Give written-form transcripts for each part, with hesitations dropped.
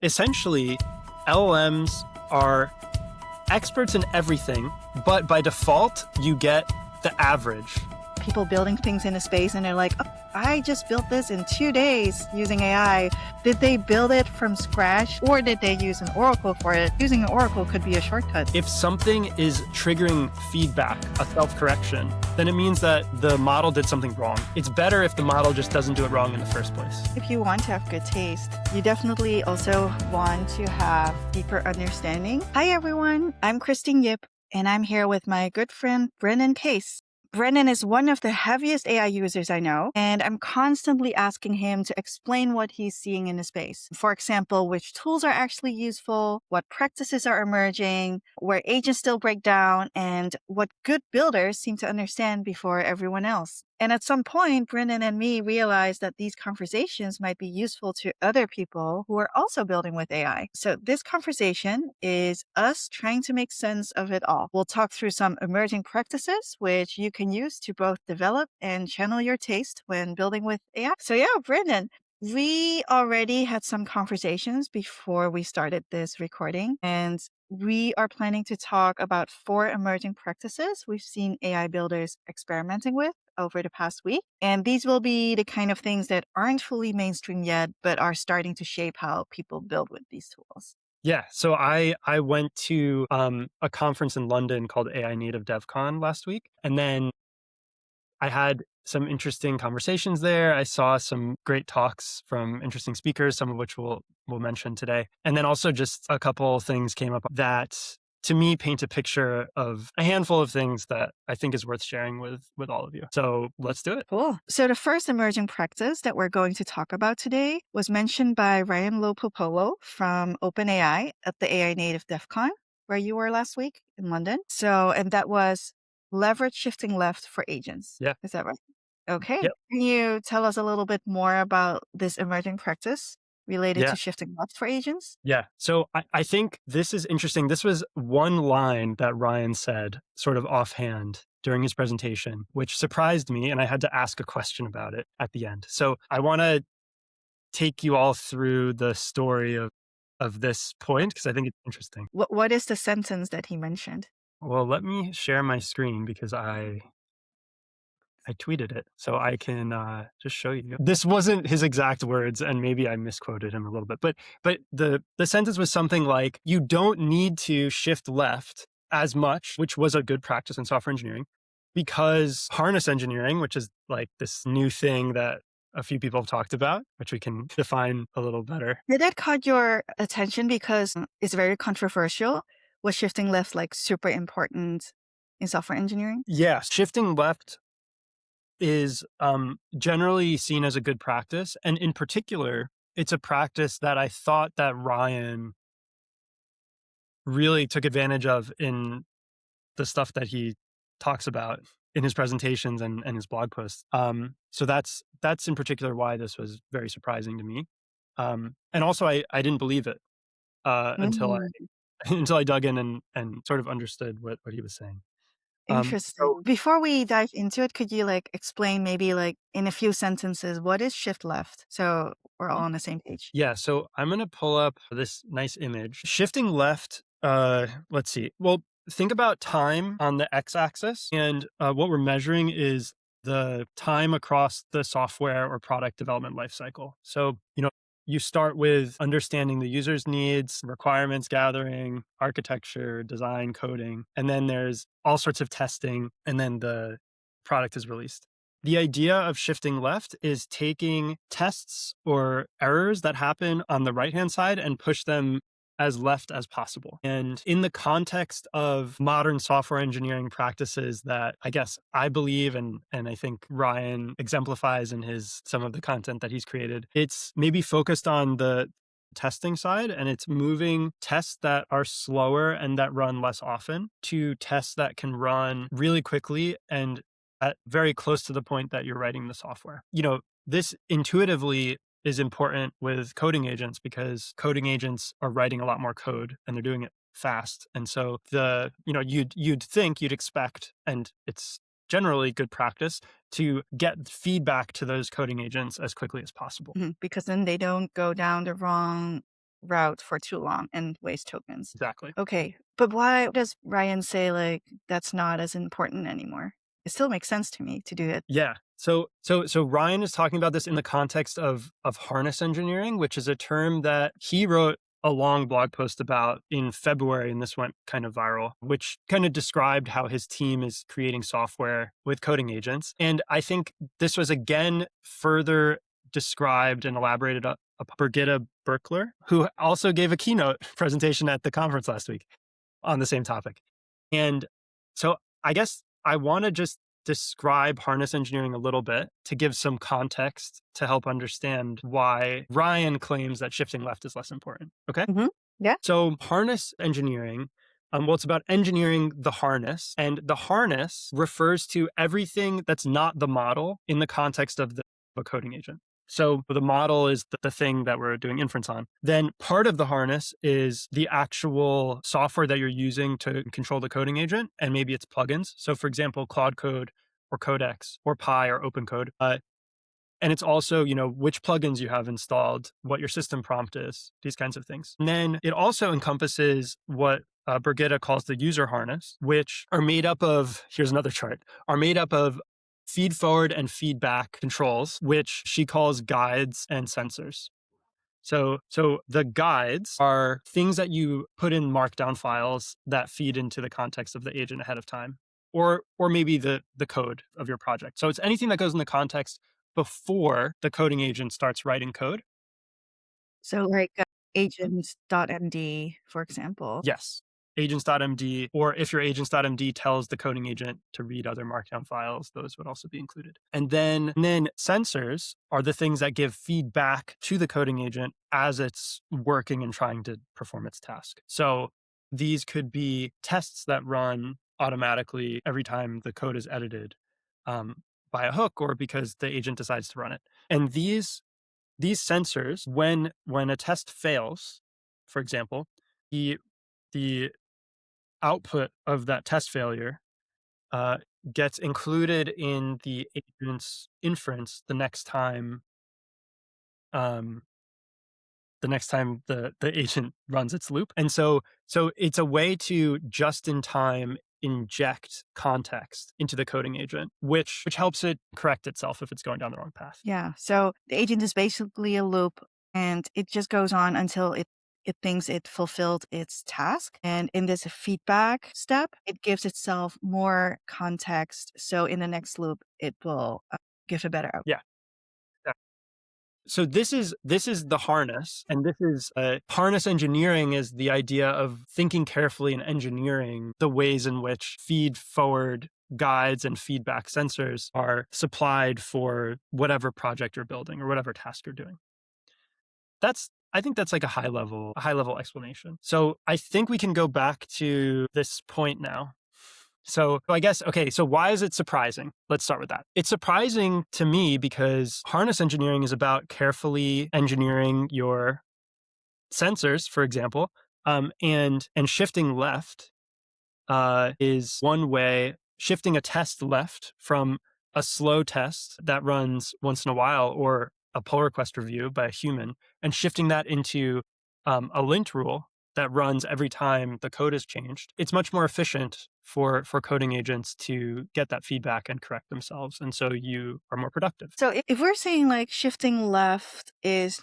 Essentially, LLMs are experts in everything, but by default, you get the average. People building things in a space and they're like, oh, I just built this in 2 days using AI. Did they build it from scratch or did they use an oracle for it? Using an oracle could be a shortcut. If something is triggering feedback, a self-correction, then it means that the model did something wrong. It's better if the model just doesn't do it wrong in the first place. If you want to have good taste, you definitely also want to have deeper understanding. Hi, everyone. I'm Christine Yip, and I'm here with my good friend, Brennan Kase. Brennan is one of the heaviest AI users I know, and I'm constantly asking him to explain what he's seeing in the space. For example, which tools are actually useful, what practices are emerging, where agents still break down, and what good builders seem to understand before everyone else. And at some point, Brennan and me realized that these conversations might be useful to other people who are also building with AI. So this conversation is us trying to make sense of it all. We'll talk through some emerging practices, which you can use to both develop and channel your taste when building with AI. So yeah, Brennan, we already had some conversations before we started this recording, and we are planning to talk about 4 emerging practices we've seen AI builders experimenting with over the past week. And these will be the kind of things that aren't fully mainstream yet, but are starting to shape how people build with these tools. Yeah, so I went to a conference in London called AI Native DevCon last week, and then I had some interesting conversations there. I saw some great talks from interesting speakers, some of which we'll mention today. And then also just a couple things came up that to me paint a picture of a handful of things that I think is worth sharing with all of you. So let's do it. Cool. So the first emerging practice that we're going to talk about today was mentioned by Ryan Lopopolo from OpenAI at the AI Native DevCon, where you were last week in London. And that was leverage shifting left for agents. Yeah. Is that right? Okay. Yep. Can you tell us a little bit more about this emerging practice related Yeah. to shifting left for agents? Yeah. So I think this is interesting. This was one line that Ryan said sort of offhand during his presentation, which surprised me. And I had to ask a question about it at the end. So I want to take you all through the story of this point because I think it's interesting. What is the sentence that he mentioned? Well, let me share my screen because I tweeted it, so I can just show you. This wasn't his exact words, and maybe I misquoted him a little bit, but the sentence was something like, "You don't need to shift left as much," which was a good practice in software engineering, because harness engineering, which is like this new thing that a few people have talked about, which we can define a little better. Did that caught your attention because it's very controversial? Was shifting left like super important in software engineering? Yeah, shifting left is generally seen as a good practice. And in particular, it's a practice that I thought that Ryan really took advantage of in the stuff that he talks about in his presentations and his blog posts. So that's in particular why this was very surprising to me. And also I didn't believe it until I Mhm. until I dug in and sort of understood what he was saying. Interesting. So Before we dive into it, could you like explain maybe like in a few sentences what is shift left? So we're all on the same page. yeah, so I'm going to pull up this nice image. Shifting left, let's see. Well, think about time on the x-axis, and what we're measuring is the time across the software or product development lifecycle. So, you start with understanding the user's needs, requirements gathering, architecture, design, coding, and then there's all sorts of testing, and then the product is released. The idea of shifting left is taking tests or errors that happen on the right-hand side and push them as left as possible. And in the context of modern software engineering practices that I guess I believe and I think Ryan exemplifies in some of the content that he's created, it's maybe focused on the testing side, and it's moving tests that are slower and that run less often to tests that can run really quickly and at very close to the point that you're writing the software. This intuitively is important with coding agents because coding agents are writing a lot more code and they're doing it fast. And so you'd expect, and it's generally good practice to get feedback to those coding agents as quickly as possible. Because then they don't go down the wrong route for too long and waste tokens. Exactly. Okay, but why does Ryan say like that's not as important anymore? It still makes sense to me to do it. Yeah. So Ryan is talking about this in the context of harness engineering, which is a term that he wrote a long blog post about in February, and this went kind of viral, which kind of described how his team is creating software with coding agents. And I think this was again further described and elaborated up Brigitte Berkler, who also gave a keynote presentation at the conference last week on the same topic. And so I guess I want to just describe harness engineering a little bit to give some context to help understand why Ryan claims that shifting left is less important. Okay. Hmm. Yeah. So harness engineering, well, it's about engineering the harness, and the harness refers to everything that's not the model in the context of a coding agent. So the model is the thing that we're doing inference on. Then part of the harness is the actual software that you're using to control the coding agent, and maybe it's plugins. So for example, Claude Code or Codex or Pi or OpenCode. And it's also, which plugins you have installed, what your system prompt is, these kinds of things. And then it also encompasses what Brigitte calls the user harness, which are made up of, here's another chart, are made up of feed forward and feedback controls, which she calls guides and sensors. So the guides are things that you put in markdown files that feed into the context of the agent ahead of time, or maybe the code of your project. So it's anything that goes in the context before the coding agent starts writing code. So like agents.md, for example. Yes. Agents.md, or if your agents.md tells the coding agent to read other markdown files, those would also be included. And then sensors are the things that give feedback to the coding agent as it's working and trying to perform its task. So these could be tests that run automatically every time the code is edited by a hook or because the agent decides to run it. And these sensors, when a test fails, for example, the the output of that test failure uh, gets included in the agent's inference um, the next time the agent runs its loop. And so it's a way to just in time inject context into the coding agent, which helps it correct itself if it's going down the wrong path. Yeah. So the agent is basically a loop and it just goes on until it thinks it fulfilled its task. And in this feedback step, it gives itself more context. So in the next loop, it will give a better output. Yeah. So this is the harness, and this is harness engineering is the idea of thinking carefully and engineering the ways in which feed forward guides and feedback sensors are supplied for whatever project you're building or whatever task you're doing. I think that's like a high level explanation. So I think we can go back to this point now. So I guess, okay, so why is it surprising? Let's start with that. It's surprising to me because harness engineering is about carefully engineering your sensors, for example, and shifting left is one way. Shifting a test left from a slow test that runs once in a while or a pull request review by a human and shifting that into a lint rule that runs every time the code is changed. It's much more efficient for coding agents to get that feedback and correct themselves. And so you are more productive. So if we're saying like shifting left is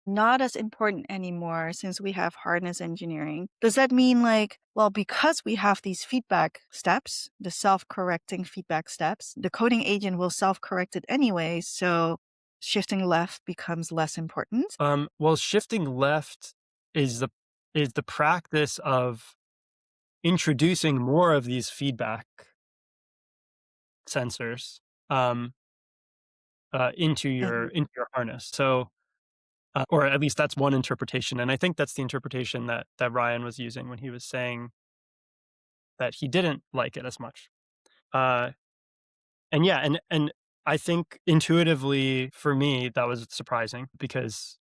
not as important anymore since we have harness engineering, does that mean like, well, because we have these feedback steps, the self-correcting feedback steps, the coding agent will self-correct it anyway. So shifting left becomes less important? Well, shifting left is the practice of introducing more of these feedback sensors into Mhm. your harness. So, or at least that's one interpretation, and I think that's the interpretation that Ryan was using when he was saying that he didn't like it as much. Uh, and yeah, and I think intuitively for me that was surprising because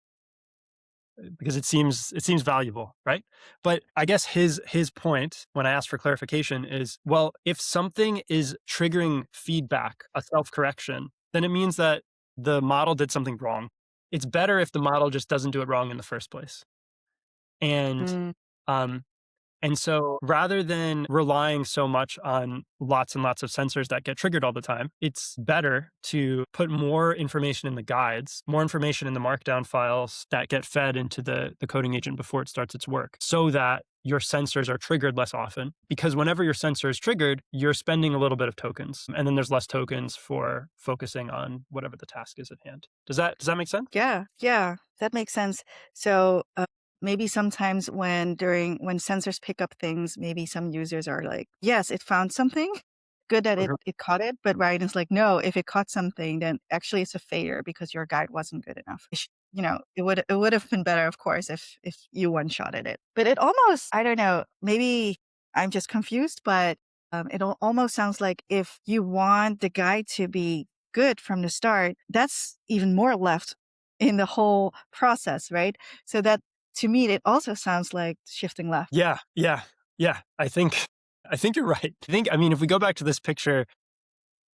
it seems valuable, right? But I guess his point when I asked for clarification is, well, if something is triggering feedback, a self-correction, then it means that the model did something wrong. It's better if the model just doesn't do it wrong in the first place. And Mm, um, and so rather than relying so much on lots and lots of sensors that get triggered all the time, it's better to put more information in the guides, more information in the markdown files that get fed into the coding agent before it starts its work so that your sensors are triggered less often. Because whenever your sensor is triggered, you're spending a little bit of tokens. And then there's less tokens for focusing on whatever the task is at hand. Does that make sense? yeah, yeah, that makes sense. So maybe sometimes when sensors pick up things, maybe some users are like, yes, it found something. Good that Mhm. it caught it, but Ryan is like, no, if it caught something, then actually it's a failure because your guide wasn't good enough. It would have been better, of course, if you one shotted it. But it almost, I don't know, maybe I'm just confused, but almost sounds like if you want the guide to be good from the start, that's even more left in the whole process, right? So that to me, it also sounds like shifting left. Yeah, yeah, yeah. I think you're right. I mean, if we go back to this picture,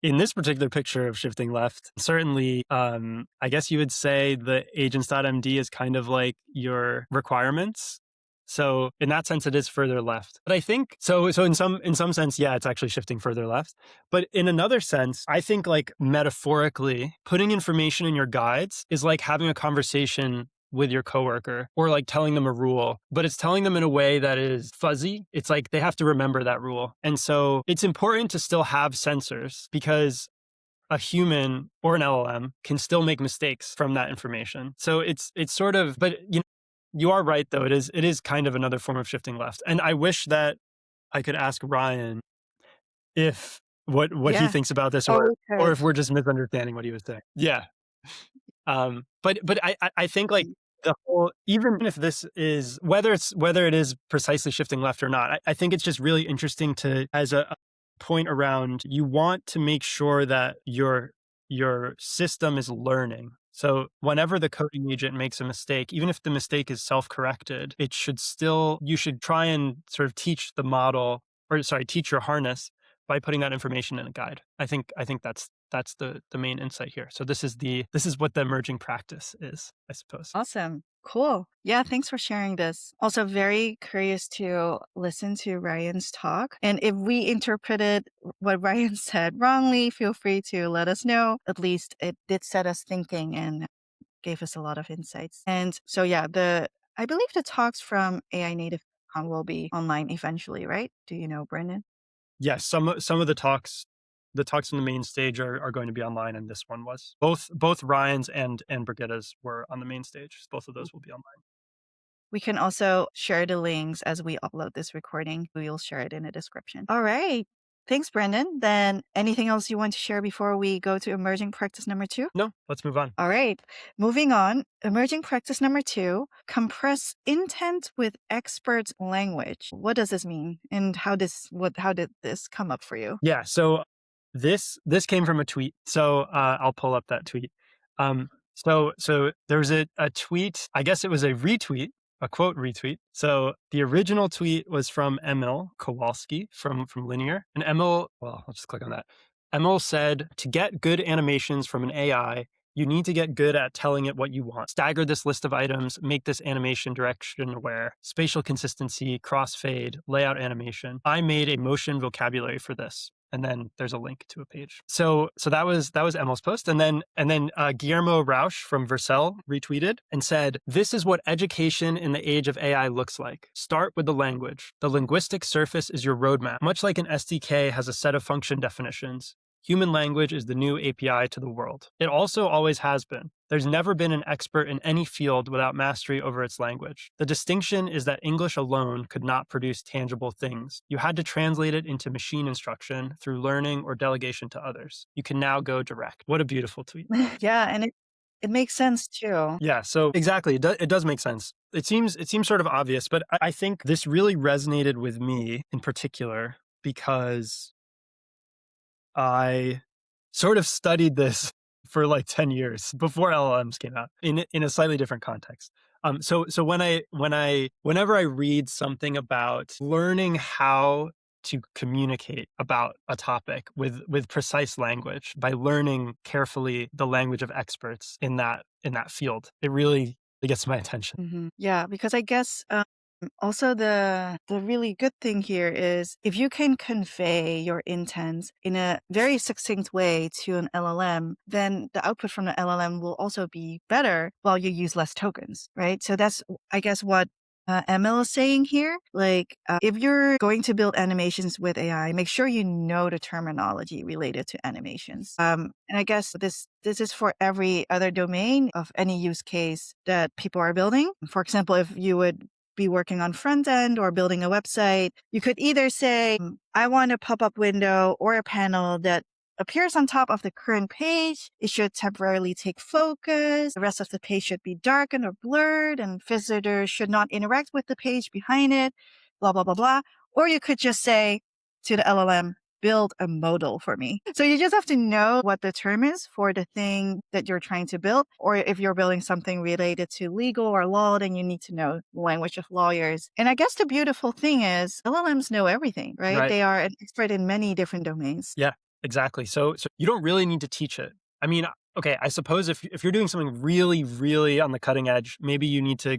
in this particular picture of shifting left, certainly, I guess you would say the agents.md is kind of like your requirements. So in that sense, it is further left. But I think so. So in some sense, yeah, it's actually shifting further left. But in another sense, I think like metaphorically, putting information in your guides is like having a conversation with your coworker or like telling them a rule, but it's telling them in a way that is fuzzy. It's like they have to remember that rule. And so it's important to still have sensors because a human or an LLM can still make mistakes from that information. So it's sort of, but you are right though. It is kind of another form of shifting left. And I wish that I could ask Ryan if what he Yeah. thinks about this Oh, or we or could. if we're just misunderstanding what he was saying. Yeah. But I think like the whole even if this is whether it is precisely shifting left or not, I think it's just really interesting to as a point around you want to make sure that your system is learning. So whenever the coding agent makes a mistake, even if the mistake is self-corrected, it should still you should try and sort of teach the model or sorry, teach your harness by putting that information in a guide. I think that's the main insight here. So this is what the emerging practice is, I suppose. Awesome. Cool. Yeah, thanks for sharing this. Also, very curious to listen to Ryan's talk. And if we interpreted what Ryan said wrongly, feel free to let us know. At least it did set us thinking and gave us a lot of insights. And so, yeah, I believe the talks from AI Native Con will be online eventually, right? Do you know, Brendan? Yes, some of the talks on the main stage are going to be online, and this one was. Both Ryan's and Brigitta's were on the main stage. Both of those will be online. We can also share the links as we upload this recording. We'll share it in the description. All right. Thanks, Brendan. Then anything else you want to share before we go to emerging practice number 2? No, let's move on. All right. Moving on. Emerging practice number 2, compress intent with expert language. What does this mean? And how did this come up for you? Yeah, so this came from a tweet. So I'll pull up that tweet. So there was a tweet. I guess it was a retweet, a quote retweet. So the original tweet was from Emil Kowalski from Linear, and Emil. Well, I'll just click on that. Emil said, "To get good animations from an AI, you need to get good at telling it what you want. Stagger this list of items, make this animation direction aware, spatial consistency, crossfade, layout animation. I made a motion vocabulary for this." And then there's a link to a page. So that was Emil's post, and then Guillermo Rausch from Vercel retweeted and said, "This is what education in the age of AI looks like. Start with the language. The linguistic surface is your roadmap. Much like an SDK has a set of function definitions, human language is the new API to the world. It also always has been. There's never been an expert in any field without mastery over its language. The distinction is that English alone could not produce tangible things. You had to translate it into machine instruction through learning or delegation to others. You can now go direct." What a beautiful tweet. Yeah, and it makes sense too. Yeah, so exactly, it does make sense. It seems sort of obvious, but I think this really resonated with me in particular because I sort of studied this for like 10 years before LLMs came out in a slightly different context. So whenever I read something about learning how to communicate about a topic with precise language by learning carefully the language of experts in that field, it really gets my attention. Yeah, because I guess Also, the really good thing here is if you can convey your intent in a very succinct way to an LLM, then the output from the LLM will also be better while you use less tokens, right? So that's, I guess, what ML is saying here. Like, if you're going to build animations with AI, make sure you know the terminology related to animations. And I guess this is for every other domain of any use case that people are building. For example, if you would be working on front end or building a website, you could either say, I want a pop-up window or a panel that appears on top of the current page. It should temporarily take focus. The rest of the page should be darkened or blurred, and visitors should not interact with the page behind it, blah, blah, blah, blah. Or you could just say to the LLM, build a modal for me. So you just have to know what the term is for the thing that you're trying to build. Or if you're building something related to legal or law, then you need to know the language of lawyers. And I guess the beautiful thing is LLMs know everything, right? Right. They are an expert in many different domains. Yeah, exactly. So you don't really need to teach it. I mean, okay, I suppose if you're doing something really, really on the cutting edge, maybe you need to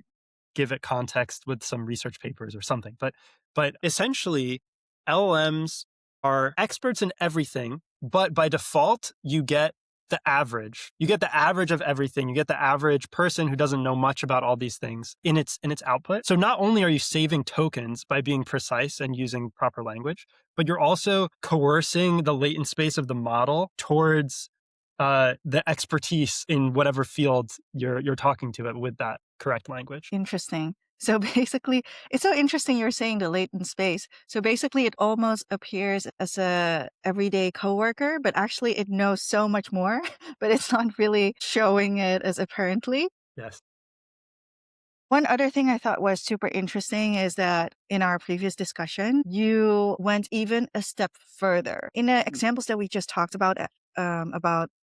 give it context with some research papers or something. But essentially, LLMs are experts in everything, but by default, you get the average. You get the average of everything. You get the average person who doesn't know much about all these things in its output. So not only are you saving tokens by being precise and using proper language, but you're also coercing the latent space of the model towards the expertise in whatever field you're talking to it with that correct language. Interesting. So basically, it's so interesting you're saying the latent space. So basically, it almost appears as a everyday coworker, but actually it knows so much more, but it's not really showing it as apparently. Yes. One other thing I thought was super interesting is that in our previous discussion, you went even a step further. In the examples that we just talked about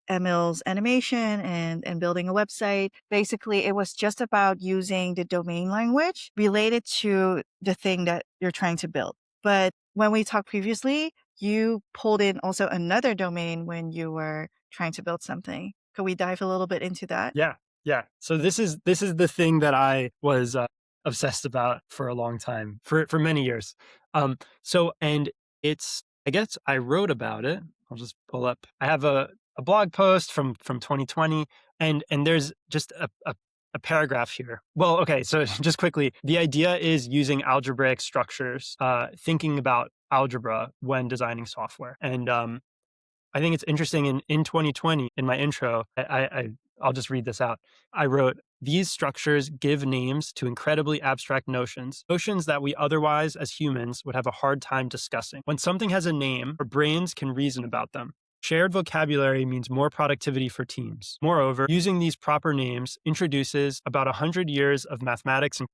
Emil's animation and building a website, basically it was just about using the domain language related to the thing that you're trying to build. But when we talked previously, you pulled in also another domain when you were trying to build something. Could we dive a little bit into that? Yeah. Yeah. So this is the thing that I was obsessed about for a long time, for many years. And it's, I guess I wrote about it. I'll just pull up. I have a blog post from 2020, and there's just a paragraph here. Well, okay, so just quickly, the idea is using algebraic structures, thinking about algebra when designing software. And I think it's interesting in 2020, in my intro, I'll just read this out. I wrote, these structures give names to incredibly abstract notions, notions that we otherwise, as humans, would have a hard time discussing. When something has a name, our brains can reason about them. Shared vocabulary means more productivity for teams. Moreover, using these proper names introduces about 100 years of mathematics and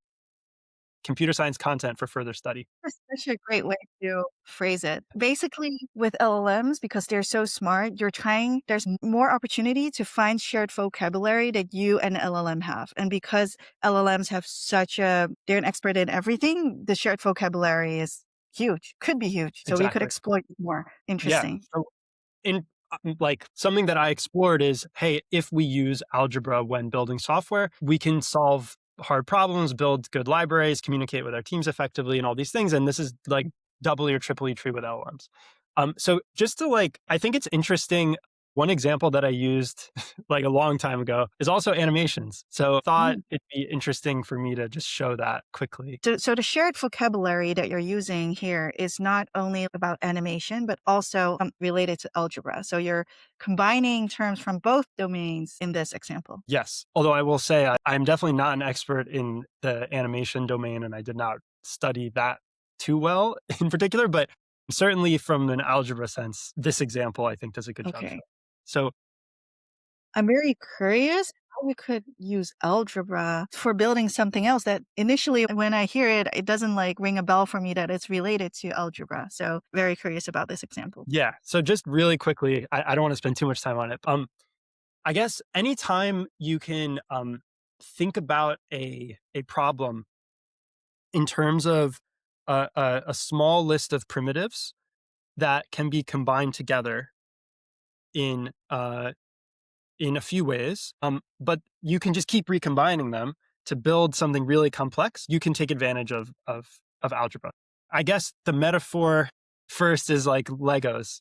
computer science content for further study. That's such a great way to phrase it. Basically, with LLMs, because they're so smart, there's more opportunity to find shared vocabulary that you and LLM have. And because LLMs have they're an expert in everything, the shared vocabulary is huge, could be huge. So we could Exactly. exploit it more. Yeah. Interesting. So in like something that I explored is, hey, if we use algebra when building software, we can solve hard problems, build good libraries, communicate with our teams effectively, and all these things. And this is like doubly or triply true with LLMs. So just to I think it's interesting. One example that I used like a long time ago is also animations. So I thought it'd be interesting for me to just show that quickly. So the shared vocabulary that you're using here is not only about animation, but also related to algebra. So you're combining terms from both domains in this example. Yes. Although I will say I'm definitely not an expert in the animation domain, and I did not study that too well in particular, but certainly from an algebra sense, this example I think does a good job Okay. showing. So I'm very curious how we could use algebra for building something else that initially when I hear it, it doesn't like ring a bell for me that it's related to algebra. So very curious about this example. yeah. So just really quickly, I don't want to spend too much time on it. I guess anytime you can think about a problem in terms of a small list of primitives that can be combined together in in a few ways, but you can just keep recombining them. to build something really complex, you can take advantage of algebra. I guess the metaphor first is like Legos,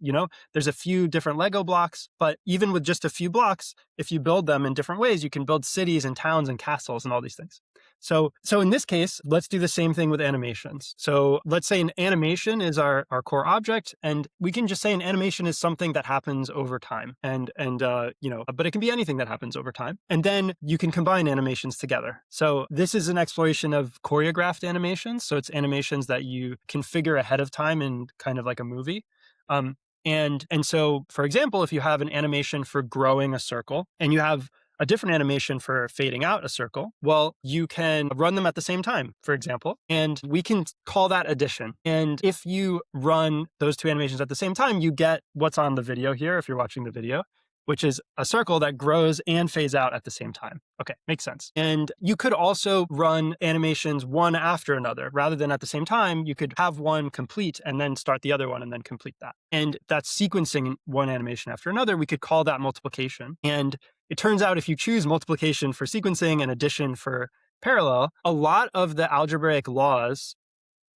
there's a few different Lego blocks, but even with just a few blocks, if you build them in different ways, you can build cities and towns and castles and all these things. So in this case, let's do the same thing with animations. So let's say an animation is our core object, and we can just say an animation is something that happens over time. But it can be anything that happens over time. And then you can combine animations together. So this is an exploration of choreographed animations. So it's animations that you configure ahead of time in kind of like a movie. So, for example, if you have an animation for growing a circle and you have a different animation for fading out a circle, well, you can run them at the same time, for example, and we can call that addition. And if you run those two animations at the same time, you get what's on the video here, if you're watching the video, which is a circle that grows and fades out at the same time. Okay, makes sense. And you could also run animations one after another. Rather than at the same time, you could have one complete and then start the other one and then complete that. And that's sequencing one animation after another. We could call that multiplication. And it turns out if you choose multiplication for sequencing and addition for parallel, a lot of the algebraic laws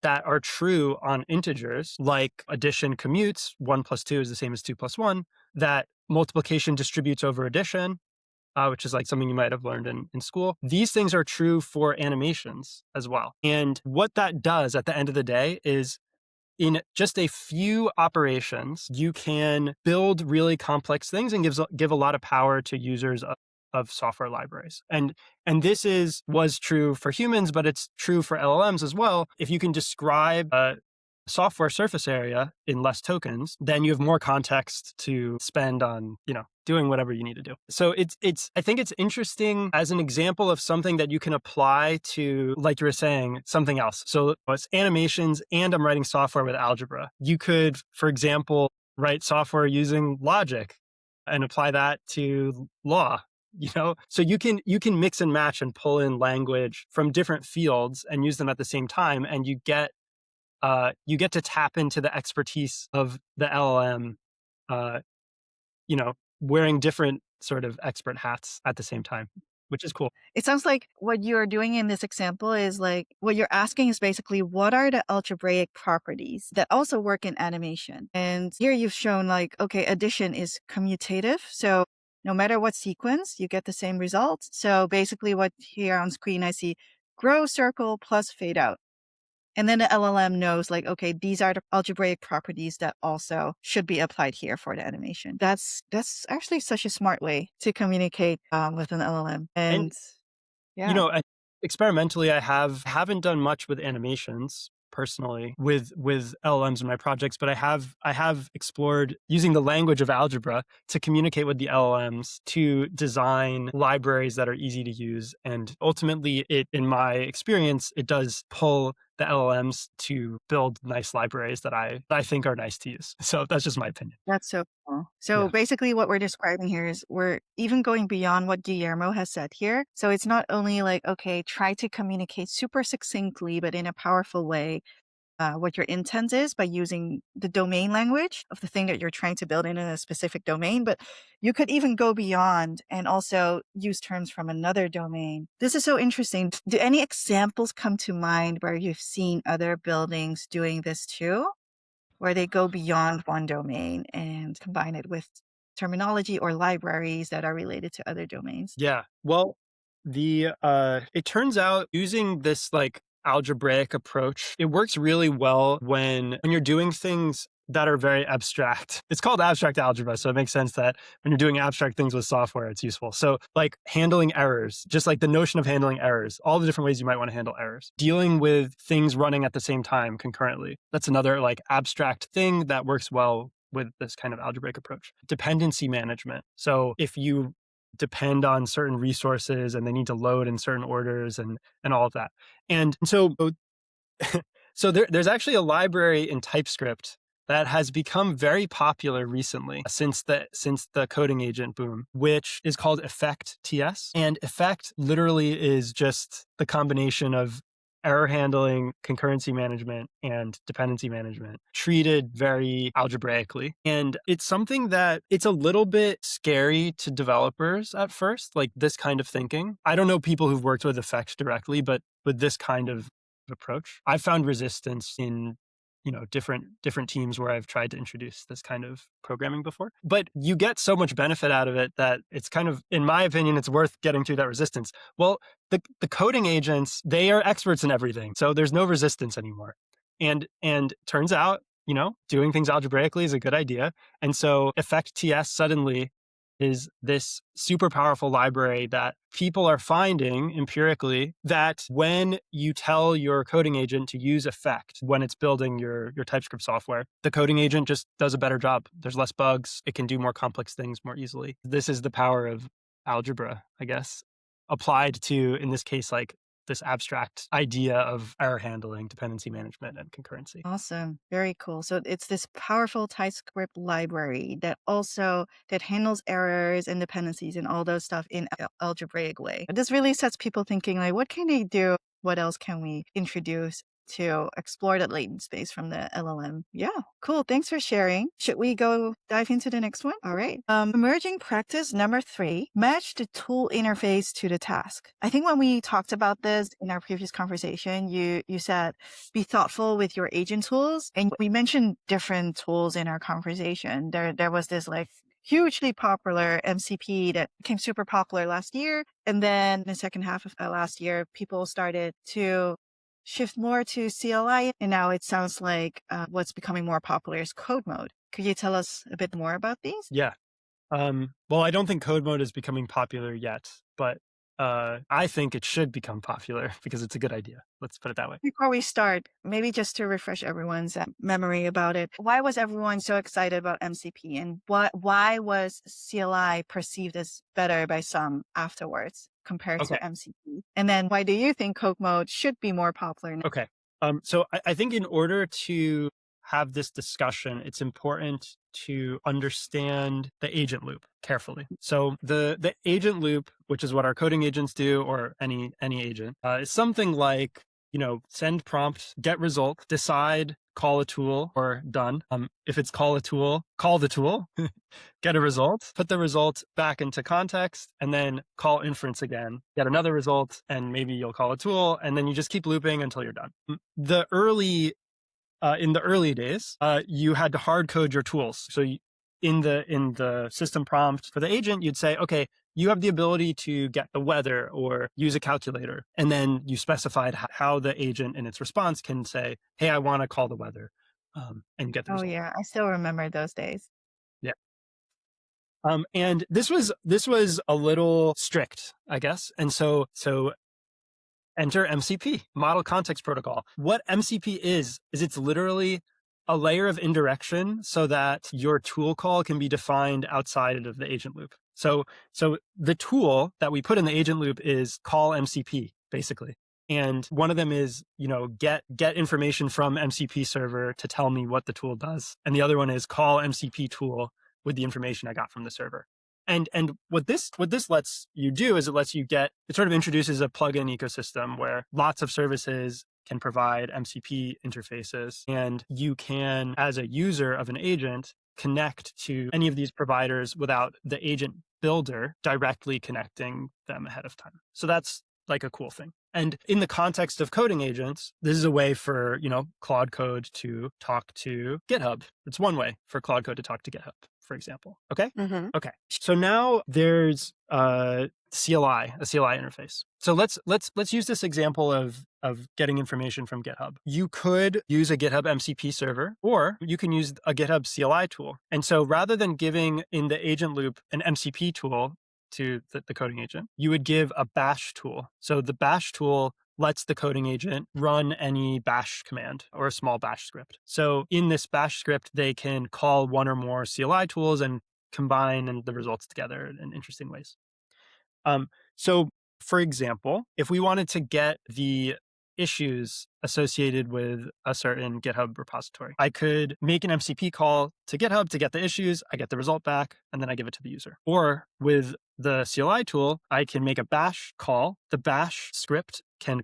that are true on integers, like addition commutes, 1 plus 2 is the same as 2 plus 1, that multiplication distributes over addition, which is like something you might have learned in school. These things are true for animations as well. And what that does at the end of the day is in just a few operations, you can build really complex things and give a lot of power to users of software libraries. And this was true for humans, but it's true for LLMs as well. If you can describe a software surface area in less tokens, then you have more context to spend on, doing whatever you need to do. So I think it's interesting as an example of something that you can apply to, like you were saying, something else. So it's animations and I'm writing software with algebra. You could, for example, write software using logic and apply that to law. So you can mix and match and pull in language from different fields and use them at the same time, and you get to tap into the expertise of the LLM, wearing different sort of expert hats at the same time, which is cool. It sounds like what you're doing in this example is like what you're asking is basically what are the algebraic properties that also work in animation? And here you've shown like, okay, addition is commutative. So no matter what sequence, you get the same results. So basically what here on screen, I see grow circle plus fade out. And then the LLM knows like, okay, these are the algebraic properties that also should be applied here for the animation. That's actually such a smart way to communicate with an LLM. And yeah, experimentally, I haven't done much with animations personally with LLMs in my projects, but I have explored using the language of algebra to communicate with the LLMs to design libraries that are easy to use. And ultimately, in my experience, it does pull the LLMs to build nice libraries that I think are nice to use. So that's just my opinion. that's so cool. So Yeah. basically what we're describing here is we're even going beyond what Guillermo has said here. So it's not only like, okay, try to communicate super succinctly, but in a powerful way, what your intent is by using the domain language of the thing that you're trying to build in a specific domain. But you could even go beyond and also use terms from another domain. This is so interesting. Do any examples come to mind where you've seen other buildings doing this too, where they go beyond one domain and combine it with terminology or libraries that are related to other domains? Yeah. Well, it turns out using this like algebraic approach, it works really well when you're doing things that are very abstract. It's called abstract algebra, so it makes sense that when you're doing abstract things with software, it's useful. So like handling errors, just like the notion of handling errors, all the different ways you might want to handle errors. Dealing with things running at the same time concurrently. That's another like abstract thing that works well with this kind of algebraic approach. Dependency management. So if you depend on certain resources and they need to load in certain orders and all of that. And so there's actually a library in TypeScript that has become very popular recently since the coding agent boom, which is called Effect TS. And Effect literally is just the combination of error handling, concurrency management, and dependency management treated very algebraically. And it's something that it's a little bit scary to developers at first, like this kind of thinking. I don't know people who've worked with effects directly, but with this kind of approach, I've found resistance in different teams where I've tried to introduce this kind of programming before. But you get so much benefit out of it that it's kind of, in my opinion, it's worth getting through that resistance. Well, the coding agents, they are experts in everything. So there's no resistance anymore. And turns out, doing things algebraically is a good idea. And so Effect TS suddenly is this super powerful library that people are finding empirically that when you tell your coding agent to use effect when it's building your TypeScript software, the coding agent just does a better job. There's less bugs. It can do more complex things more easily. This is the power of algebra, I guess, applied to, in this case, like this abstract idea of error handling, dependency management, and concurrency. Awesome. Very cool. So it's this powerful TypeScript library that handles errors and dependencies and all those stuff in algebraic way. This really sets people thinking like, what can they do? What else can we introduce to explore that latent space from the LLM? Yeah, cool. Thanks for sharing. Should we go dive into the next one? All right. Emerging practice number 3, match the tool interface to the task. I think when we talked about this in our previous conversation, you said be thoughtful with your agent tools. And we mentioned different tools in our conversation. There was this like hugely popular MCP that became super popular last year. And then in the second half of last year, people started to shift more to CLI. And now it sounds like what's becoming more popular is code mode. Could you tell us a bit more about these? Yeah. Well, I don't think code mode is becoming popular yet, but I think it should become popular because it's a good idea. Let's put it that way. Before we start, maybe just to refresh everyone's memory about it, why was everyone so excited about MCP and why was CLI perceived as better by some afterwards compared Okay. to MCP? And then why do you think code mode should be more popular now? Okay. So I think in order to have this discussion, it's important to understand the agent loop carefully. So the agent loop, which is what our coding agents do, or any agent, is something like, send prompt, get result, decide, call a tool, or done. If it's call a tool, call the tool, get a result, put the result back into context, and then call inference again, get another result, and maybe you'll call a tool, and then you just keep looping until you're done. In the early days, you had to hard code your tools. So in the system prompt for the agent, you'd say, okay, you have the ability to get the weather or use a calculator. And then you specified how the agent in its response can say, hey, I want to call the weather, and get the Oh result. yeah, I still remember those days. Yeah. And this was a little strict, I guess. And so enter MCP, Model Context Protocol. What MCP is it's literally a layer of indirection so that your tool call can be defined outside of the agent loop. So the tool that we put in the agent loop is call MCP, basically. And one of them is, get information from MCP server to tell me what the tool does. And the other one is call MCP tool with the information I got from the server. And what this lets you do is it sort of introduces a plugin ecosystem where lots of services can provide MCP interfaces, and you can, as a user of an agent, connect to any of these providers without the agent builder directly connecting them ahead of time. So that's like a cool thing. And in the context of coding agents, this is a way for, Claude Code to talk to GitHub. It's one way for Claude Code to talk to GitHub, for example. Okay? Mm-hmm. Okay. So now there's a CLI interface. So let's use this example of getting information from GitHub. You could use a GitHub MCP server, or you can use a GitHub CLI tool. And so rather than giving in the agent loop an MCP tool to the coding agent, you would give a bash tool. So the bash tool lets the coding agent run any bash command or a small bash script. So in this bash script, they can call one or more CLI tools and combine the results together in interesting ways. So for example, if we wanted to get the issues associated with a certain GitHub repository, I could make an MCP call to GitHub to get the issues, I get the result back, and then I give it to the user. Or with the CLI tool, I can make a bash call. The bash script can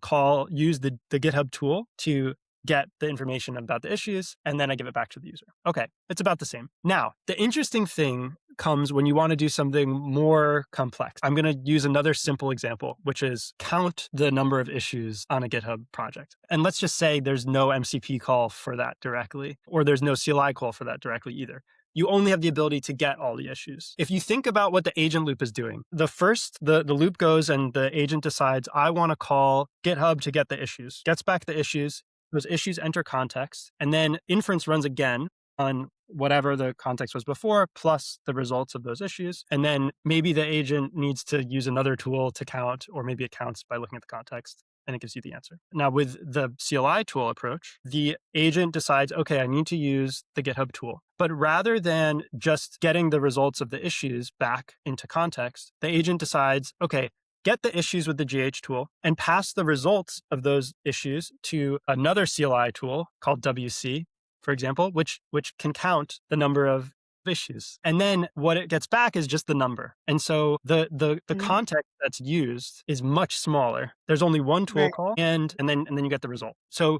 use the GitHub tool to get the information about the issues, and then I give it back to the user. Okay, it's about the same. Now, the interesting thing comes when you want to do something more complex. I'm going to use another simple example, which is count the number of issues on a GitHub project. And let's just say there's no MCP call for that directly, or there's no CLI call for that directly either. You only have the ability to get all the issues. If you think about what the agent loop is doing, the loop goes and the agent decides, I want to call GitHub to get the issues, gets back the issues, those issues enter context, and then inference runs again on whatever the context was before, plus the results of those issues. And then maybe the agent needs to use another tool to count, or maybe it counts by looking at the context, and it gives you the answer. Now, with the CLI tool approach, the agent decides, okay, I need to use the GitHub tool. But rather than just getting the results of the issues back into context, the agent decides, okay, get the issues with the GH tool and pass the results of those issues to another CLI tool called WC, for example, which can count the number of issues. And then what it gets back is just the number. And so the context that's used is much smaller. There's only one tool call, and then you get the result. So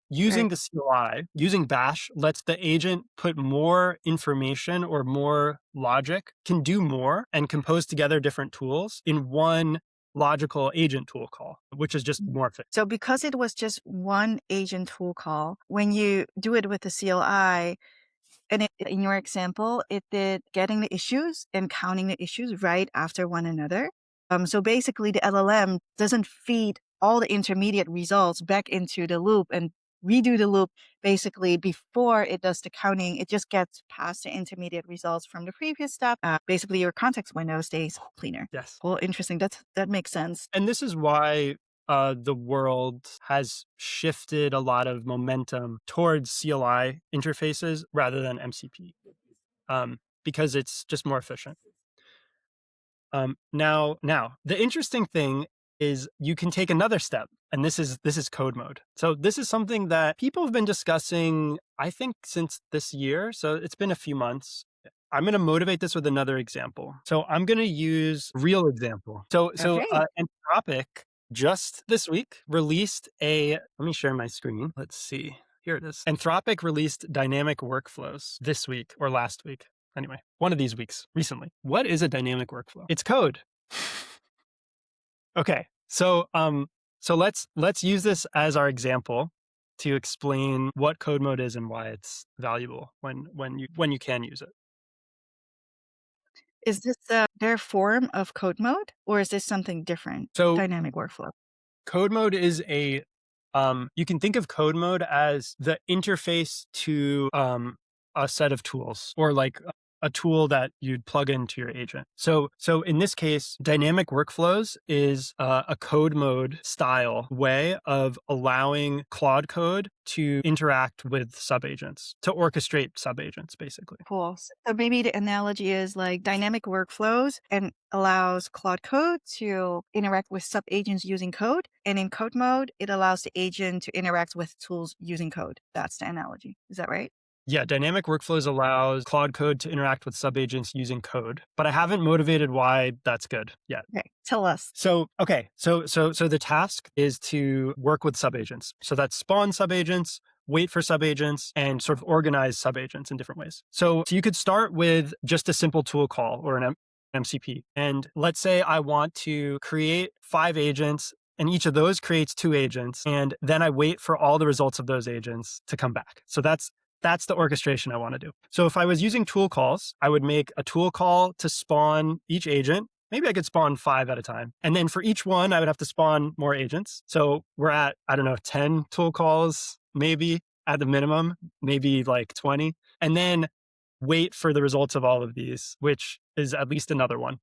using the CLI, using Bash lets the agent put more information or more logic, can do more, and compose together different tools in one logical agent tool call, which is just more efficient. So because it was just one agent tool call, when you do it with the CLI, and in your example, it did getting the issues and counting the issues right after one another. So basically, the LLM doesn't feed all the intermediate results back into the loop and redo the loop basically before it does the counting. It just gets past the intermediate results from the previous step. Basically, your context window stays cleaner. Yes. Well, interesting. That makes sense. And this is why the world has shifted a lot of momentum towards CLI interfaces rather than MCP, because it's just more efficient. Now, the interesting thing is you can take another step, and this is code mode. So this is something that people have been discussing, I think, since this year. So it's been a few months. I'm going to motivate this with another example. So I'm going to use a real example. So Anthropic just this week released let me share my screen. Let's see. Here it is. Anthropic released dynamic workflows this week or last week. Anyway, one of these weeks recently. What is a dynamic workflow? It's code. Okay. So let's use this as our example to explain what code mode is and why it's valuable when you can use it. Is this their form of code mode, or is this something different? So dynamic workflow. Code mode is you can think of code mode as the interface to a set of tools, or like a tool that you'd plug into your agent. So in this case, dynamic workflows is a code mode style way of allowing Claude Code to interact with subagents, to orchestrate subagents, basically. Cool. So maybe the analogy is like dynamic workflows and allows Claude Code to interact with subagents using code. And in code mode, it allows the agent to interact with tools using code. That's the analogy. Is that right? Yeah, dynamic workflows allows Claude Code to interact with subagents using code, but I haven't motivated why that's good yet. Okay, tell us. So the task is to work with subagents. So that's spawn subagents, wait for subagents, and sort of organize subagents in different ways. So you could start with just a simple tool call or an MCP. And let's say I want to create 5 agents, and each of those creates 2 agents. And then I wait for all the results of those agents to come back. So that's the orchestration I want to do. So if I was using tool calls, I would make a tool call to spawn each agent. Maybe I could spawn 5 at a time. And then for each one, I would have to spawn more agents. So we're at, 10 tool calls, maybe at the minimum, maybe like 20. And then wait for the results of all of these, which is at least another one.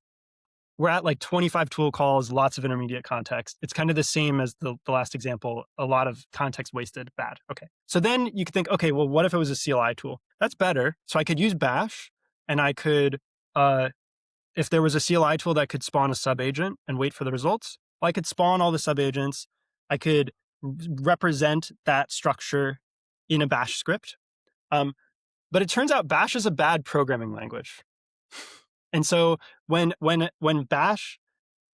We're at like 25 tool calls, lots of intermediate context. It's kind of the same as the last example, a lot of context wasted, bad. Okay. So then you could think, okay, well, what if it was a CLI tool? That's better. So I could use Bash, and I could, if there was a CLI tool that could spawn a subagent and wait for the results, well, I could spawn all the subagents. I could represent that structure in a Bash script. But it turns out Bash is a bad programming language. And so when Bash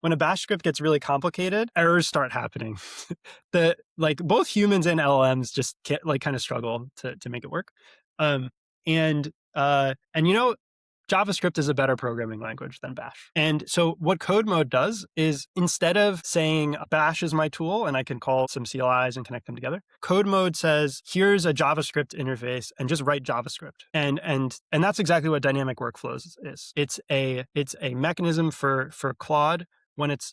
when a bash script gets really complicated, errors start happening. The like both humans and LLMs just can't, like, kind of struggle to make it work. Um, and JavaScript is a better programming language than Bash. And so what code mode does is, instead of saying Bash is my tool and I can call some CLIs and connect them together, code mode says, here's a JavaScript interface and just write JavaScript. And that's exactly what dynamic workflows is. It's a mechanism for Claude when it's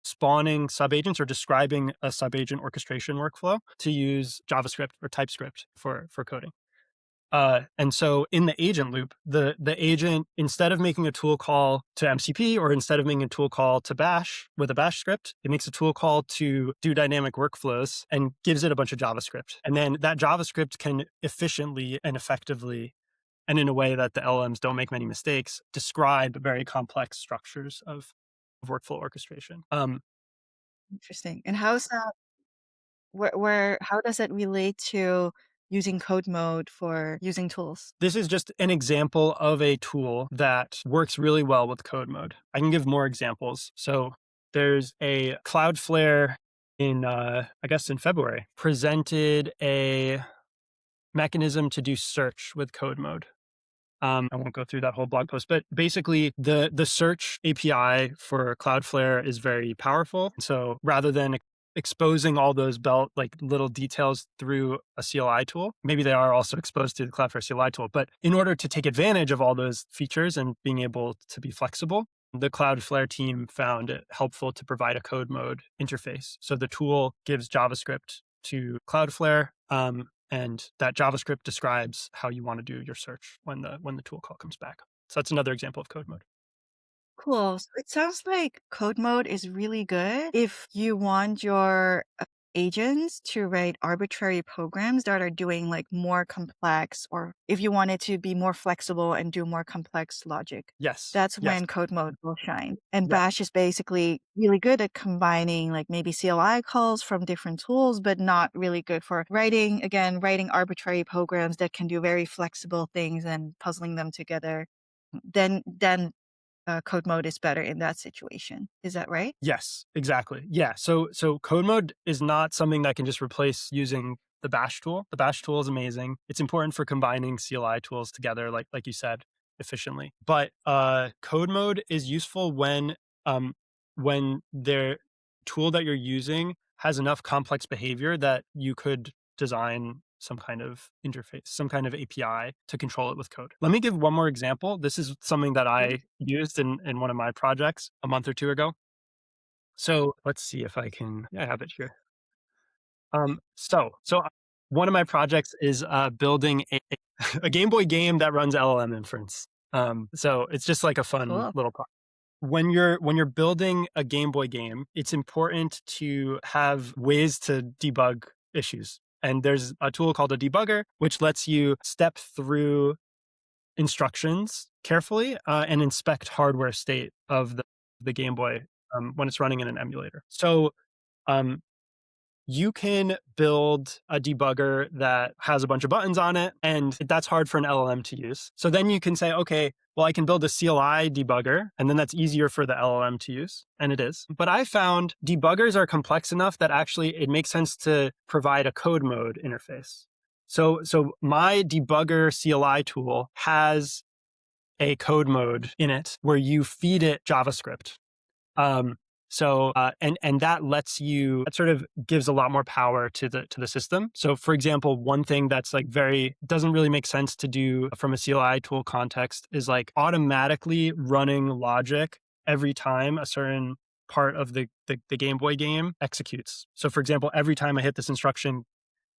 spawning subagents or describing a subagent orchestration workflow to use JavaScript or TypeScript for coding. And so in the agent loop, the agent, instead of making a tool call to MCP or instead of making a tool call to Bash with a Bash script, it makes a tool call to do dynamic workflows and gives it a bunch of JavaScript. And then that JavaScript can efficiently and effectively, and in a way that the LLMs don't make many mistakes, describe very complex structures of workflow orchestration. Interesting. And how's that where how does it relate to using code mode for using tools? This is just an example of a tool that works really well with code mode. I can give more examples. So there's a Cloudflare I guess in February, presented a mechanism to do search with code mode. I won't go through that whole blog post, but basically the search API for Cloudflare is very powerful. So rather than exposing all those little details through a CLI tool, maybe they are also exposed to the Cloudflare CLI tool. But in order to take advantage of all those features and being able to be flexible, the Cloudflare team found it helpful to provide a code mode interface. So the tool gives JavaScript to Cloudflare, and that JavaScript describes how you want to do your search when the tool call comes back. So that's another example of code mode. Cool. So it sounds like code mode is really good if you want your agents to write arbitrary programs that are doing like more complex, or if you want it to be more flexible and do more complex logic. Yes. That's Yes. when code mode will shine. And Yeah. Bash is basically really good at combining like maybe CLI calls from different tools, but not really good for writing arbitrary programs that can do very flexible things and puzzling them together. Then code mode is better in that situation. Is that right? Yes, exactly. Yeah. So code mode is not something that can just replace using the Bash tool. The Bash tool is amazing. It's important for combining CLI tools together, like you said, efficiently. But code mode is useful when their tool that you're using has enough complex behavior that you could design some kind of interface, some kind of API to control it with code. Let me give one more example. This is something that Mhm. I used in one of my projects a month or two ago. So let's see if I can, yeah, I have it here. So one of my projects is building a Game Boy game that runs LLM inference. So it's just like a fun Cool. little project. When you're building a Game Boy game, it's important to have ways to debug issues. And there's a tool called a debugger, which lets you step through instructions carefully and inspect hardware state of the Game Boy when it's running in an emulator. So um, you can build a debugger that has a bunch of buttons on it, and that's hard for an LLM to use. So then you can say, okay, well, I can build a CLI debugger, and then that's easier for the LLM to use, and it is. But I found debuggers are complex enough that actually it makes sense to provide a code mode interface. So my debugger CLI tool has a code mode in it where you feed it JavaScript. And that lets you, that sort of gives a lot more power to the system. So for example, one thing that's like doesn't really make sense to do from a CLI tool context is like automatically running logic every time a certain part of the Game Boy game executes. So for example, every time I hit this instruction,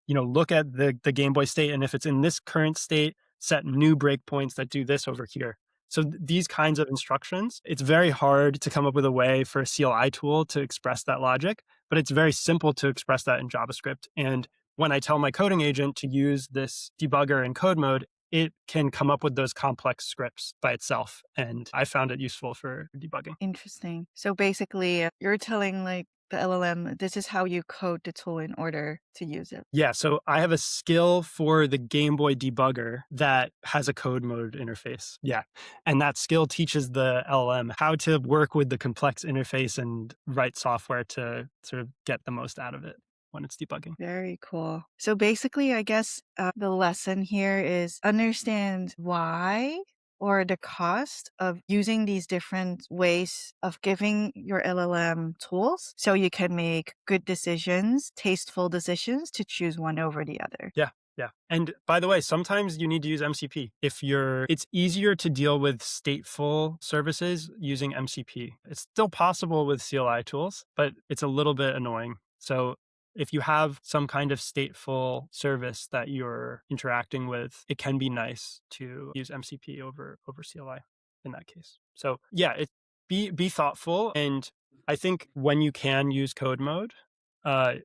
look at the Game Boy state, and if it's in this current state, set new breakpoints that do this over here. So these kinds of instructions, it's very hard to come up with a way for a CLI tool to express that logic, but it's very simple to express that in JavaScript. And when I tell my coding agent to use this debugger in code mode, it can come up with those complex scripts by itself. And I found it useful for debugging. Interesting. So basically, you're telling like the LLM, this is how you code the tool in order to use it. Yeah, so I have a skill for the Game Boy debugger that has a code mode interface. Yeah. And that skill teaches the LLM how to work with the complex interface and write software to sort of get the most out of it when it's debugging. Very cool. So basically, I guess the lesson here is understand why or the cost of using these different ways of giving your LLM tools so you can make good decisions, tasteful decisions to choose one over the other. Yeah, yeah. And by the way, sometimes you need to use MCP. It's easier to deal with stateful services using MCP. It's still possible with CLI tools, but it's a little bit annoying. So if you have some kind of stateful service that you're interacting with, it can be nice to use MCP over CLI in that case. So yeah, be thoughtful. And I think when you can use code mode,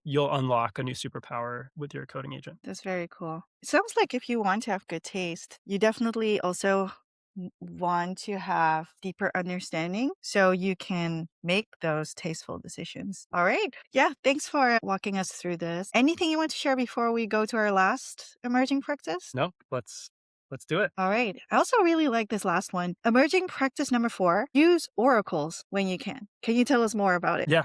you'll unlock a new superpower with your coding agent. That's very cool. It sounds like if you want to have good taste, you definitely also want to have deeper understanding so you can make those tasteful decisions. All right. Yeah. Thanks for walking us through this. Anything you want to share before we go to our last emerging practice? No, let's do it. All right. I also really like this last one. Emerging practice number 4, use oracles when you can. Can you tell us more about it? Yeah.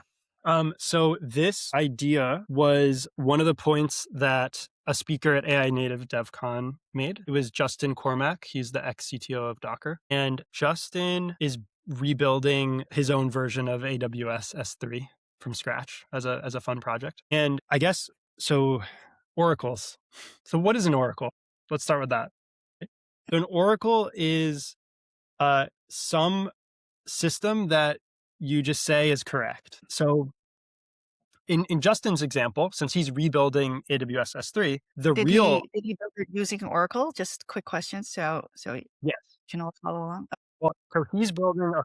So this idea was one of the points that a speaker at AI Native DevCon made. It was Justin Cormack. He's the ex-CTO of Docker. And Justin is rebuilding his own version of AWS S3 from scratch as a fun project. And I guess, so oracles. So what is an oracle? Let's start with that. So an oracle is some system that you just say is correct. So in Justin's example, since he's rebuilding AWS S3, the real Did he build it using Oracle? Just quick question so you yes, can all follow along. well, so he's building a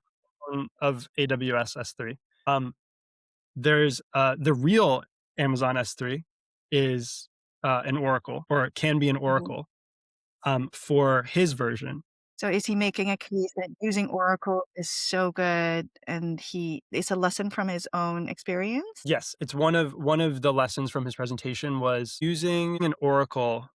clone of AWS S3. There's the real Amazon S3 is an Oracle, or it can be an Mhm. Oracle for his version. So is he making a case that using Oracle is so good and it's a lesson from his own experience? Yes, it's one of the lessons from his presentation was using an oracle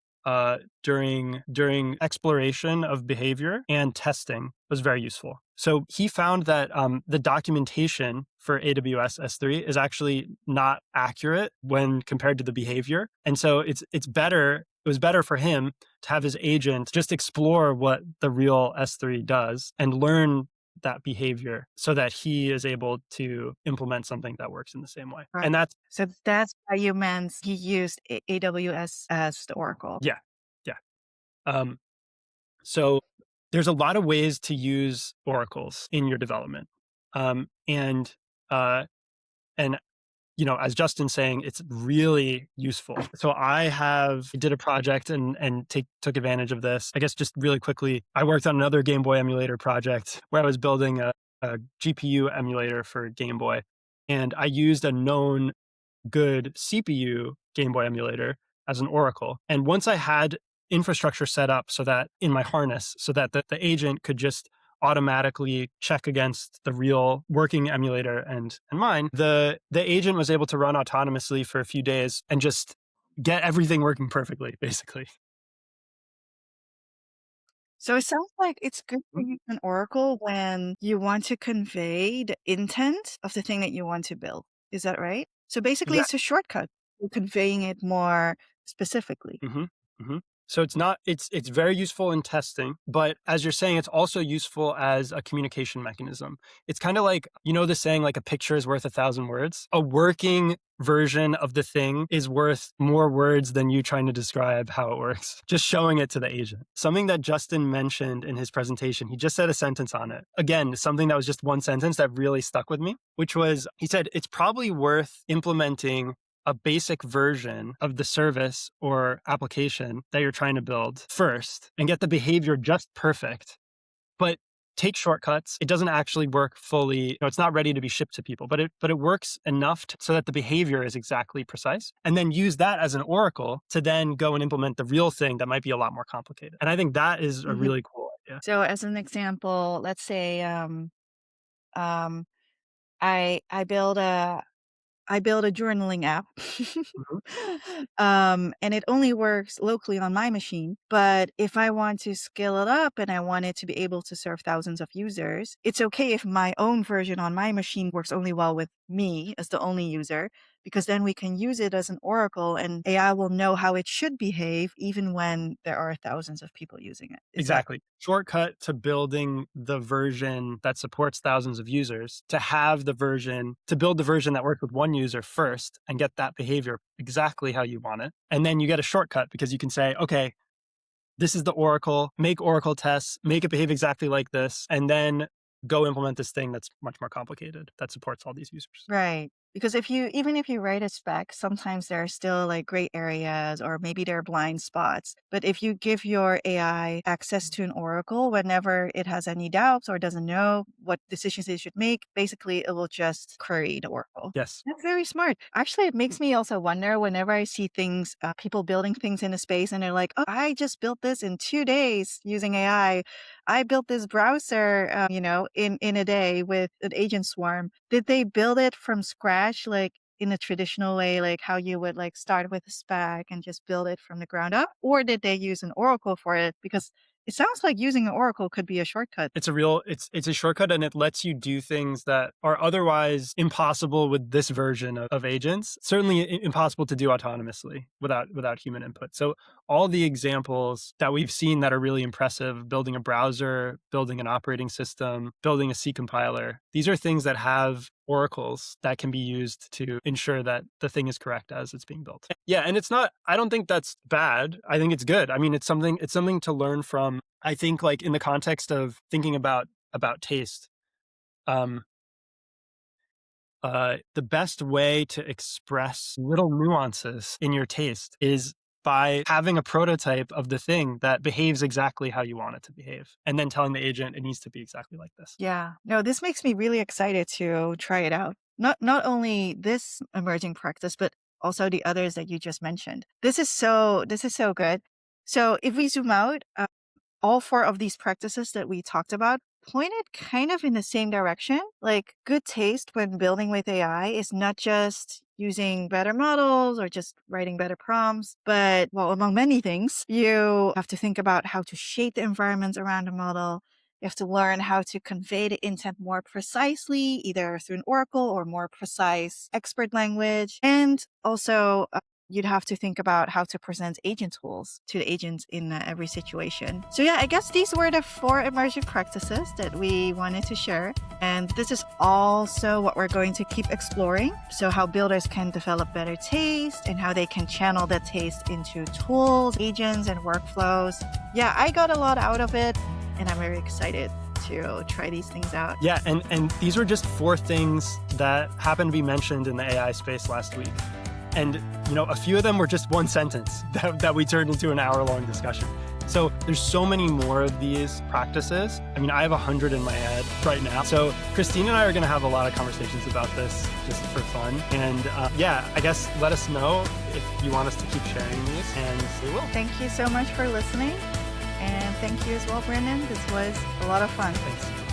during exploration of behavior and testing was very useful. So he found that the documentation for AWS S3 is actually not accurate when compared to the behavior, and so it's better. It was better for him to have his agent just explore what the real S3 does and learn that behavior so that he is able to implement something that works in the same way. Right. And that's, So that's why you meant he used AWS as the Oracle. yeah, yeah. Um, so there's a lot of ways to use oracles in your development. And, and as Justin's saying, it's really useful. So I did a project and took advantage of this. I guess just really quickly, I worked on another Game Boy emulator project where I was building a GPU emulator for Game Boy, and I used a known good CPU Game Boy emulator as an oracle. And once I had infrastructure set up so that in my harness, so that the agent could just automatically check against the real working emulator and mine, the agent was able to run autonomously for a few days and just get everything working perfectly, basically. So it sounds like it's good to use an Oracle when you want to convey the intent of the thing that you want to build. Is that right? So basically, it's a shortcut to conveying it more specifically. hmm hmm So it's very useful in testing, but as you're saying, it's also useful as a communication mechanism. It's kind of like, the saying, like a picture is worth 1,000 words. A working version of the thing is worth more words than you trying to describe how it works, just showing it to the agent. Something that Justin mentioned in his presentation, he just said a sentence on it. Again, something that was just one sentence that really stuck with me, which was, he said, it's probably worth implementing a basic version of the service or application that you're trying to build first and get the behavior just perfect, but take shortcuts. It doesn't actually work fully. It's not ready to be shipped to people, but it works enough so that the behavior is exactly precise. And then use that as an oracle to then go and implement the real thing that might be a lot more complicated. And I think that is a Mhm. really cool idea. So as an example, let's say um, I build I built a journaling app. Mhm. And it only works locally on my machine. But if I want to scale it up and I want it to be able to serve thousands of users, it's okay if my own version on my machine works only well with me as the only user, because then we can use it as an oracle and AI will know how it should behave even when there are thousands of people using it. Is that Exactly. Shortcut to building the version that supports thousands of users, to build the version that works with one user first and get that behavior exactly how you want it. And then you get a shortcut because you can say, okay, this is the Oracle, make Oracle tests, make it behave exactly like this, and then go implement this thing that's much more complicated that supports all these users. right? Because even if you write a spec, sometimes there are still like gray areas or maybe there are blind spots. But if you give your AI access to an oracle whenever it has any doubts or doesn't know what decisions it should make, basically it will just query the oracle. Yes. That's very smart. Actually, it makes me also wonder whenever I see things, people building things in a space and they're like, oh, I just built this in 2 days using AI. I built this browser, in a day with an agent swarm. Did they build it from scratch, like in a traditional way, like how you would like start with a spec and just build it from the ground up? Or did they use an oracle for it? Because it sounds like using an oracle could be a shortcut. It's a shortcut and it lets you do things that are otherwise impossible with this version of agents. Certainly impossible to do autonomously without human input. So all the examples that we've seen that are really impressive, building a browser, building an operating system, building a C compiler, these are things that have oracles that can be used to ensure that the thing is correct as it's being built. Yeah, and I don't think that's bad. I think it's good. I mean, it's something to learn from. I think like in the context of thinking about taste, um the best way to express little nuances in your taste is by having a prototype of the thing that behaves exactly how you want it to behave, and then telling the agent it needs to be exactly like this. Yeah. No, this makes me really excited to try it out. Not only this emerging practice, but also the others that you just mentioned. This is so good. So if we zoom out, all four of these practices that we talked about pointed kind of in the same direction. Like good taste when building with AI is not just using better models or just writing better prompts, but well, among many things, you have to think about how to shape the environments around a model. You have to learn how to convey the intent more precisely, either through an oracle or more precise expert language. And also, you'd have to think about how to present agent tools to the agents in every situation. So yeah, I guess these were the four emerging practices that we wanted to share. And this is also what we're going to keep exploring. So how builders can develop better taste and how they can channel that taste into tools, agents, and workflows. Yeah, I got a lot out of it and I'm very excited to try these things out. Yeah, and these were just four things that happened to be mentioned in the AI space last week. And, a few of them were just one sentence that we turned into an hour-long discussion. So there's so many more of these practices. I mean, I have 100 in my head right now. So Christine and I are going to have a lot of conversations about this just for fun. And I guess let us know if you want us to keep sharing these, and we will. Thank you so much for listening. And thank you as well, Brandon. This was a lot of fun. Thanks.